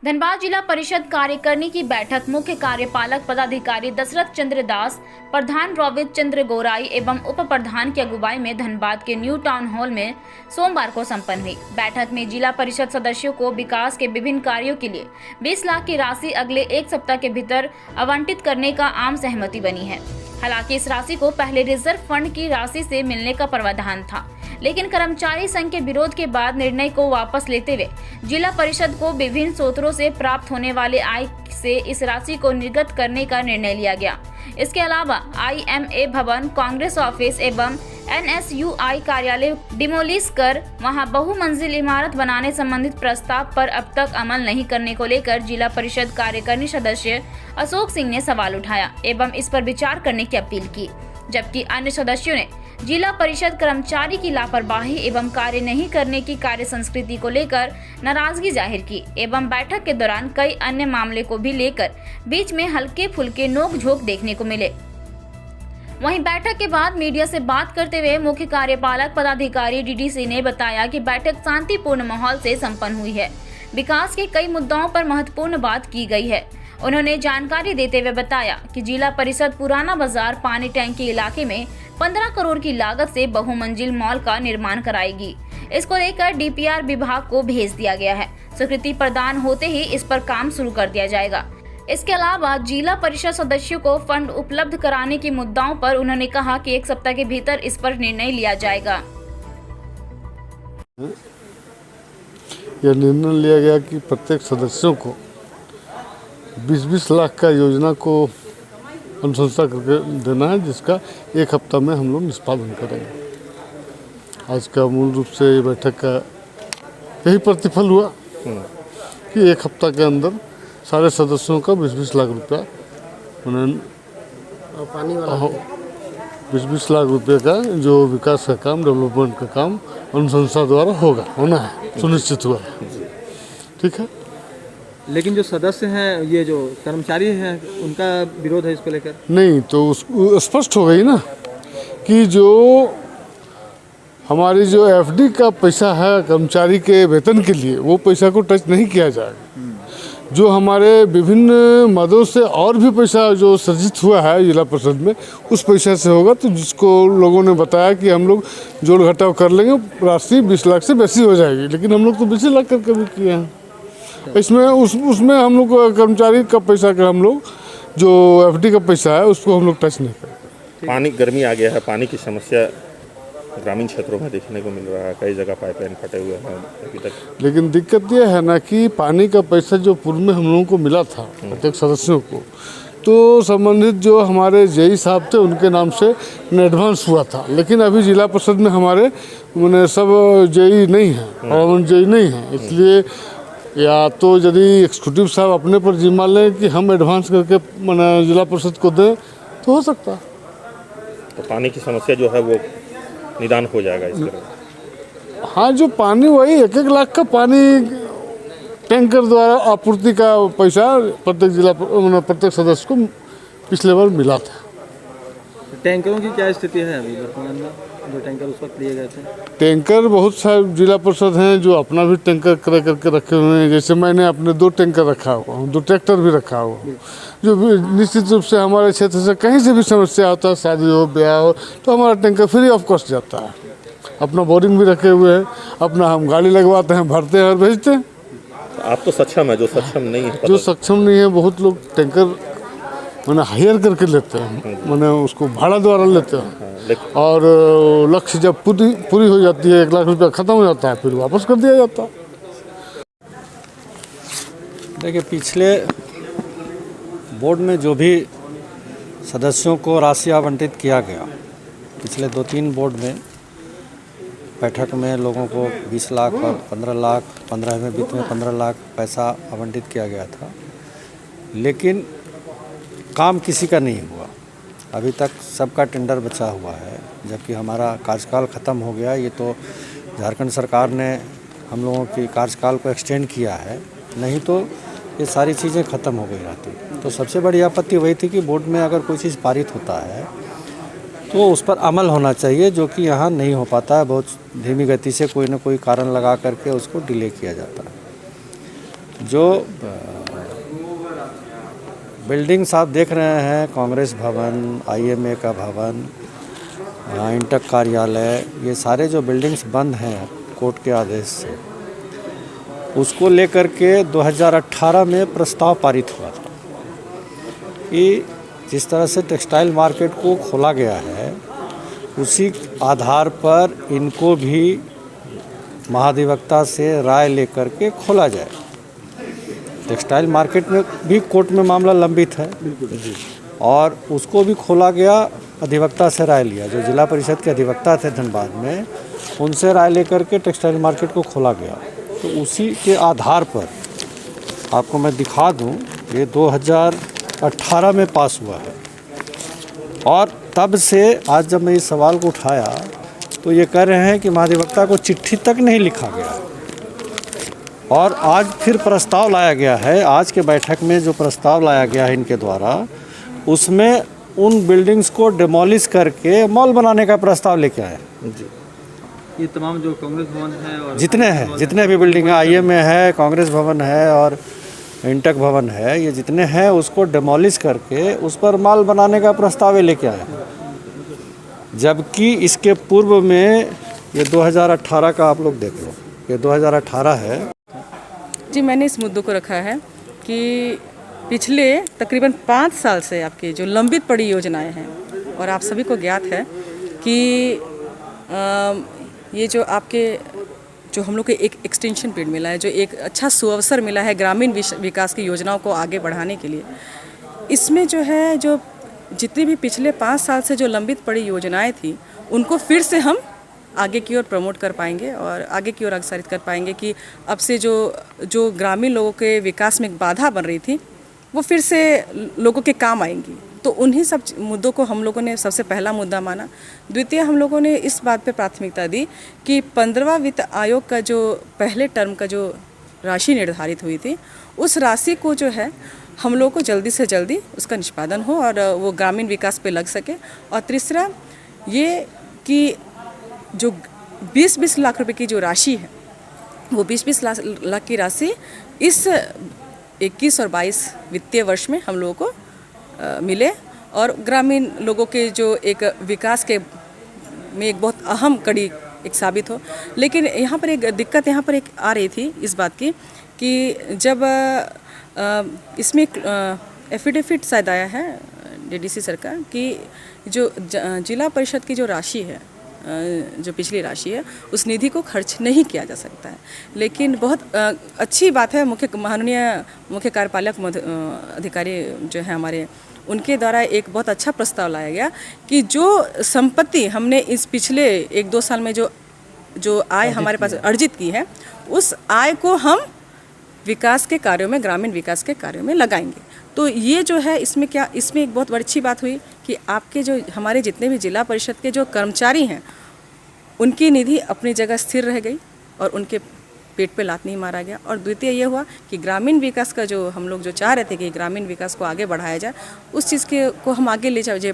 धनबाद जिला परिषद कार्यकारिणी की बैठक मुख्य कार्यपालक पदाधिकारी दशरथ चंद्र दास, प्रधान रोवित चंद्र गोराई एवं उप प्रधान की अगुवाई में धनबाद के न्यू टाउन हॉल में सोमवार को संपन्न हुई। बैठक में जिला परिषद सदस्यों को विकास के विभिन्न कार्यों के लिए 20 लाख की राशि अगले एक सप्ताह के भीतर आवंटित करने का आम सहमति बनी है। हालांकि इस राशि को पहले रिजर्व फंड की राशि से मिलने का प्रावधान था, लेकिन कर्मचारी संघ के विरोध के बाद निर्णय को वापस लेते हुए जिला परिषद को विभिन्न स्रोतों से प्राप्त होने वाले आय से इस राशि को निर्गत करने का निर्णय लिया गया। इसके अलावा IMA भवन, कांग्रेस ऑफिस एवं NSUI कार्यालय डिमोलिश कर वहां बहुमंजिल इमारत बनाने संबंधित प्रस्ताव पर अब तक अमल नहीं करने को लेकर जिला परिषद कार्यकारिणी सदस्य अशोक सिंह ने सवाल उठाया एवं इस पर विचार करने की अपील की, जबकि अन्य सदस्यों ने जिला परिषद कर्मचारी की लापरवाही एवं कार्य नहीं करने की कार्य संस्कृति को लेकर नाराजगी जाहिर की एवं बैठक के दौरान कई अन्य मामले को भी लेकर बीच में हल्के फुल्के नोक-झोंक देखने को मिले। वहीं बैठक के बाद मीडिया से बात करते हुए मुख्य कार्यपालक पदाधिकारी DDC ने बताया कि बैठक शांतिपूर्ण माहौल से संपन्न हुई है। विकास के कई मुद्दों पर महत्वपूर्ण बात की गई है। उन्होंने जानकारी देते हुए बताया कि जिला परिषद पुराना बाजार पानी टैंकी इलाके में 15 करोड़ की लागत से बहुमंजिल मॉल का निर्माण कराएगी। इसको लेकर DPR विभाग को भेज दिया गया है। स्वीकृति प्रदान होते ही इस पर काम शुरू कर दिया जाएगा। इसके अलावा जिला परिषद सदस्यों को फंड उपलब्ध कराने की मुद्दाओं पर उन्होंने कहा कि एक सप्ताह के भीतर इस पर निर्णय लिया जाएगा। यह निर्णय लिया गया कि प्रत्येक सदस्यों को 20-20 लाख का योजना को अनुशंसा करके देना है, जिसका एक हफ्ता में हम लोग निष्पादन करेंगे। आज का मूल रूप से ये बैठक का यही प्रतिफल हुआ कि एक हफ्ता के अंदर सारे सदस्यों का 20-20 लाख रुपया उन्हें 20-20 लाख रुपये का जो विकास का काम, डेवलपमेंट का काम अनुशंसा द्वारा होना है, सुनिश्चित हुआ है। ठीक है, लेकिन जो सदस्य हैं, ये जो कर्मचारी हैं, उनका विरोध है इसको लेकर। नहीं तो स्पष्ट हो गई ना कि जो हमारी जो FD का पैसा है कर्मचारी के वेतन के लिए, वो पैसा को टच नहीं किया जाएगा। जो हमारे विभिन्न मदों से और भी पैसा जो सृजित हुआ है जिला परिषद में, उस पैसा से होगा। तो जिसको लोगों ने बताया कि हम लोग जोड़ घटाव कर लेंगे, राशि 20 लाख से बेसी हो जाएगी, लेकिन हम लोग तो 20 लाख करके भी किए हैं। इसमें उसमें हम लोग कर्मचारी का पैसा का हम लोग जो FD का पैसा है उसको हम लोग टच नहीं करेंगे। पानी गर्मी आ गया है, पानी की समस्या ग्रामीण क्षेत्रों में देखने को मिल रहा है, कई जगह पाइपलाइन फटे हुए हैं अभी तक। लेकिन दिक्कत यह है ना कि पानी का पैसा जो पूर्व में हम लोगों को मिला था प्रत्येक सदस्यों को, तो संबंधित जो हमारे JE साहब थे उनके नाम से एडवांस हुआ था। लेकिन अभी जिला परिषद में हमारे मैंने सब JE नहीं है, और JE नहीं है, इसलिए या तो यदि एक्जीक्यूटिव साहब अपने पर जिम्मा लें कि हम एडवांस करके मैंने जिला परिषद को दें तो हो सकता है। तो पानी की समस्या जो है वो निदान हो जाएगा इस तरह। हाँ, जो पानी वही 1-1 लाख का पानी टैंकर द्वारा आपूर्ति का पैसा प्रत्येक जिला प्रत्येक सदस्य को पिछले बार मिला था। टैंकरों की क्या स्थिति है अभी वर्तमान में, जो टैंकर उस वक्त लिए गए थे? टैंकर बहुत सारे जिला परिषद हैं जो अपना भी टैंकर क्रय करके रखे हुए हैं। जैसे मैंने अपने 2 टैंकर रखा हुआ हूँ, 2 ट्रैक्टर भी रखा हुआ हूँ। जो निश्चित रूप से हमारे क्षेत्र से कहीं से भी समस्या होता है, शादी हो, ब्याह हो, तो हमारा टैंकर फ्री ऑफ कॉस्ट जाता है। अपना बोरिंग भी रखे हुए हैं, अपना हम गाड़ी लगवाते हैं, भरते हैं और भेजते हैं। आप तो सक्षम है, जो सक्षम नहीं है, जो सक्षम नहीं है, बहुत लोग टैंकर मैंने हायर करके लेते हैं, मैंने उसको भाड़ा द्वारा लेते हैं। और लक्ष्य जब पूरी हो जाती है, 1 लाख रुपया खत्म हो जाता है, फिर वापस कर दिया जाता है। देखिए, पिछले बोर्ड में जो भी सदस्यों को राशि आवंटित किया गया, पिछले 2-3 बोर्ड में बैठक में लोगों को 20 लाख और 15 लाख, 15वें वित्त में 15 लाख पैसा आवंटित किया गया था, लेकिन काम किसी का नहीं हुआ। अभी तक सबका टेंडर बचा हुआ है, जबकि हमारा कार्यकाल ख़त्म हो गया। ये तो झारखंड सरकार ने हम लोगों की कार्यकाल को एक्सटेंड किया है, नहीं तो ये सारी चीज़ें ख़त्म हो गई रहती। तो सबसे बड़ी आपत्ति वही थी कि बोर्ड में अगर कोई चीज़ पारित होता है तो उस पर अमल होना चाहिए, जो कि यहाँ नहीं हो पाता है। बहुत धीमी गति से कोई ना कोई कारण लगा करके उसको डिले किया जाता है। जो बिल्डिंग्स आप देख रहे हैं, कांग्रेस भवन, IMA का भवन, इंटक कार्यालय, ये सारे जो बिल्डिंग्स बंद हैं कोर्ट के आदेश से, उसको लेकर के 2018 में प्रस्ताव पारित हुआ था कि जिस तरह से टेक्सटाइल मार्केट को खोला गया है, उसी आधार पर इनको भी महाधिवक्ता से राय लेकर के खोला जाए। टेक्सटाइल मार्केट में भी कोर्ट में मामला लंबित है और उसको भी खोला गया, अधिवक्ता से राय लिया। जो जिला परिषद के अधिवक्ता थे धनबाद में, उनसे राय लेकर के टेक्सटाइल मार्केट को खोला गया। तो उसी के आधार पर आपको मैं दिखा दूं, ये 2018 में पास हुआ है और तब से आज जब मैं इस सवाल को उठाया तो ये कह रहे हैं कि महाधिवक्ता को चिट्ठी तक नहीं लिखा गया और आज फिर प्रस्ताव लाया गया है। आज के बैठक में जो प्रस्ताव लाया गया है इनके द्वारा, उसमें उन बिल्डिंग्स को डिमोलिश करके मॉल बनाने का प्रस्ताव लेके आए। ये तमाम जो कांग्रेस भवन है और जितने भी बिल्डिंग है, IMA है, कांग्रेस भवन है और इंटक भवन है, ये जितने हैं उसको डिमोलिश करके उस पर मॉल बनाने का प्रस्ताव लेके आए। जबकि इसके पूर्व में ये 2018 का आप लोग देख लो, ये 2018 है। जी, मैंने इस मुद्दे को रखा है कि पिछले तकरीबन 5 साल से आपकी जो लंबित पड़ी योजनाएं हैं, और आप सभी को ज्ञात है कि ये जो आपके जो हम लोग को एक एक्सटेंशन पीरियड मिला है, जो एक अच्छा सुअवसर मिला है ग्रामीण विकास की योजनाओं को आगे बढ़ाने के लिए, इसमें जो है जो जितनी भी पिछले 5 साल से जो लंबित पड़ी योजनाएं थी, उनको फिर से हम आगे की ओर प्रमोट कर पाएंगे और आगे की ओर अग्रसरित कर पाएंगे कि अब से जो ग्रामीण लोगों के विकास में एक बाधा बन रही थी, वो फिर से लोगों के काम आएंगी। तो उन्हीं सब मुद्दों को हम लोगों ने सबसे पहला मुद्दा माना। द्वितीय, हम लोगों ने इस बात पे प्राथमिकता दी कि 15वां वित्त आयोग का जो पहले टर्म का जो राशि निर्धारित हुई थी, उस राशि को जो है हम लोग को जल्दी से जल्दी उसका निष्पादन हो और वो ग्रामीण विकास पे लग सके। और तीसरा ये कि जो 20-20 लाख रुपए की जो राशि है, वो 20-20 लाख की राशि इस 21 और 22 वित्तीय वर्ष में हम लोगों को मिले और ग्रामीण लोगों के जो एक विकास के में एक बहुत अहम कड़ी एक साबित हो। लेकिन यहाँ पर एक दिक्कत यहाँ पर एक आ रही थी इस बात की कि जब इसमें एफिडेविट शायद आया है DDC सरकार की जो जिला परिषद की जो राशि है, जो पिछली राशि है, उस निधि को खर्च नहीं किया जा सकता है। लेकिन बहुत अच्छी बात है, माननीय मुख्य कार्यपालक अधिकारी जो है हमारे, उनके द्वारा एक बहुत अच्छा प्रस्ताव लाया गया कि जो संपत्ति हमने इस पिछले 1-2 साल में जो आय हमारे पास अर्जित की है, उस आय को हम विकास के कार्यों में, ग्रामीण विकास के कार्यों में लगाएंगे। तो ये जो है इसमें एक बहुत बड़ी अच्छी बात हुई कि आपके जो हमारे जितने भी जिला परिषद के जो कर्मचारी हैं, उनकी निधि अपनी जगह स्थिर रह गई और उनके पेट पे लात नहीं मारा गया। और द्वितीय ये हुआ कि ग्रामीण विकास का जो हम लोग जो चाह रहे थे कि ग्रामीण विकास को आगे बढ़ाया जाए, उस चीज़ को हम आगे ले जा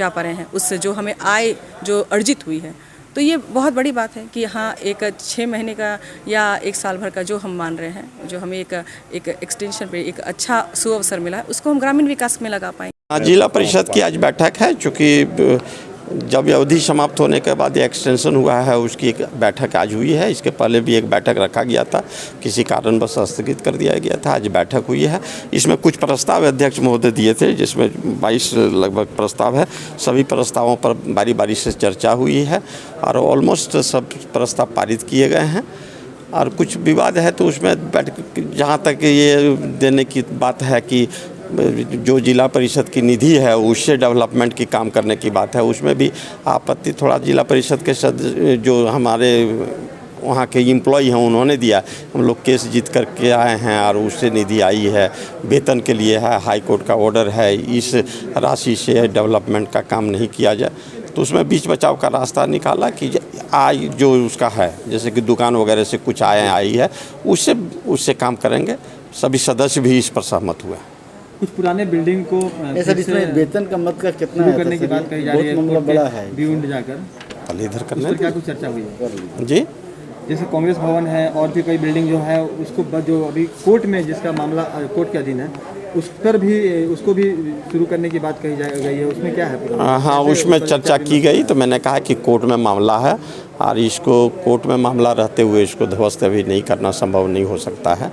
पा रहे हैं, उससे जो हमें आय जो अर्जित हुई है। तो ये बहुत बड़ी बात है कि हाँ, एक 6 महीने का या 1 साल भर का जो हम मान रहे हैं, जो हमें एक एक्सटेंशन पे एक अच्छा सुअवसर मिला है, उसको हम ग्रामीण विकास में लगा पाएंगे। जिला परिषद की आज बैठक है, चूँकि जब अवधि समाप्त होने के बाद ये एक्सटेंशन हुआ है, उसकी एक बैठक आज हुई है। इसके पहले भी एक बैठक रखा गया था, किसी कारणवश स्थगित कर दिया गया था। आज बैठक हुई है, इसमें कुछ प्रस्ताव अध्यक्ष महोदय दिए थे, जिसमें 22 लगभग प्रस्ताव है। सभी प्रस्तावों पर बारी बारी से चर्चा हुई है और ऑलमोस्ट सब प्रस्ताव पारित किए गए हैं। और कुछ विवाद है तो उसमें जहाँ तक ये देने की बात है कि जो जिला परिषद की निधि है उससे डेवलपमेंट की काम करने की बात है, उसमें भी आपत्ति थोड़ा जिला परिषद के जो हमारे वहाँ के एम्प्लॉय हैं उन्होंने दिया। हम लोग केस जीत करके आए हैं और उससे निधि आई है, वेतन के लिए है, हाई कोर्ट का ऑर्डर है, इस राशि से डेवलपमेंट का काम नहीं किया जाए। तो उसमें बीच बचाव का रास्ता निकाला कि आय जो उसका है, जैसे कि दुकान वगैरह से कुछ आय आई है, उससे काम करेंगे। सभी सदस्य भी इस पर सहमत हुए। कुछ पुराने बिल्डिंग को सर इसमें वेतन का मत का कितना है करने की बात कही जा रही है, मामला बड़ा है बियॉन्ड जाकर पल इधर करने क्या कुछ चर्चा हुई है जी। जैसे कांग्रेस भवन है और भी कई बिल्डिंग जो है उसको जो अभी कोर्ट में जिसका मामला कोर्ट के अधीन है उस पर भी उसको भी शुरू करने की बात कही गई है, उसमें क्या है? हाँ, उसमें चर्चा की गई तो मैंने कहा कि कोर्ट में मामला है और इसको कोर्ट में मामला रहते हुए इसको ध्वस्त अभी नहीं करना संभव नहीं हो सकता है।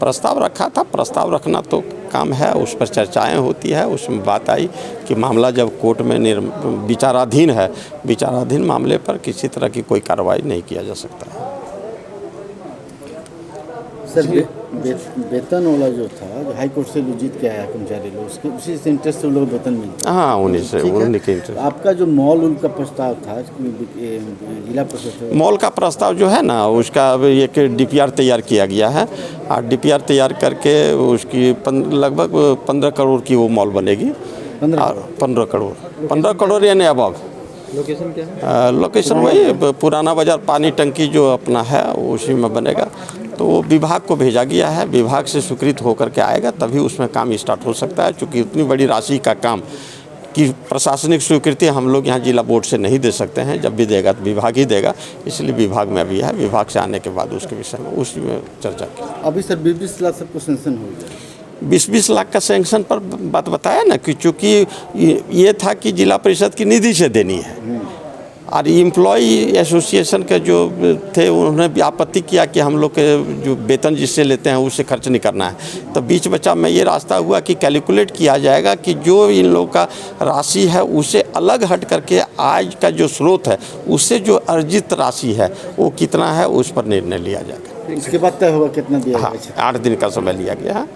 प्रस्ताव रखा था, प्रस्ताव रखना तो काम है, उस पर चर्चाएं होती है। उसमें बात आई कि मामला जब कोर्ट में विचाराधीन है, विचाराधीन मामले पर किसी तरह की कोई कार्रवाई नहीं किया जा सकता है। सर वेतन वाला जो था हाई कोर्ट से जो जीत के आया कर्मचारी लोग उसके उसी से इंटरेस्ट से लोग वेतन मिलता है। हाँ, उन्हीं से उन्हीं के इंटरेस्ट। आपका जो मॉल उनका प्रस्ताव था जिला परिषद मॉल का प्रस्ताव जो है ना उसका एक डीपीआर तैयार किया गया है और डीपीआर तैयार करके उसकी लगभग 15 करोड़ की वो मॉल बनेगी। 15 करोड़ यानी अबव। लोकेशन क्या है? लोकेशन वही पुराना बाजार पानी टंकी जो अपना है उसी में बनेगा। तो वो विभाग को भेजा गया है, विभाग से स्वीकृत होकर के आएगा तभी उसमें काम स्टार्ट हो सकता है। क्योंकि उतनी बड़ी राशि का काम की प्रशासनिक स्वीकृति हम लोग यहाँ जिला बोर्ड से नहीं दे सकते हैं, जब भी देगा तो विभाग ही देगा। इसलिए विभाग में अभी है, विभाग से आने के बाद उसके विषय में उसी में चर्चा की। अभी सर 20 लाख सबको सेंक्शन हो गया। 20 लाख का सैंक्शन पर बात बताया ना कि चूँकि ये था कि जिला परिषद की निधि से देनी है और एम्प्लॉई एसोसिएशन के जो थे उन्होंने भी आपत्ति किया कि हम लोग के जो वेतन जिससे लेते हैं उससे खर्च नहीं करना है। तो बीच बचा में ये रास्ता हुआ कि कैलकुलेट किया जाएगा कि जो इन लोगों का राशि है उसे अलग हट करके आय का जो स्रोत है उससे जो अर्जित राशि है वो कितना है उस पर निर्णय लिया जाएगा। इसके बाद तय होगा कितना दिया। हाँ, 8 दिन का समय लिया गया है।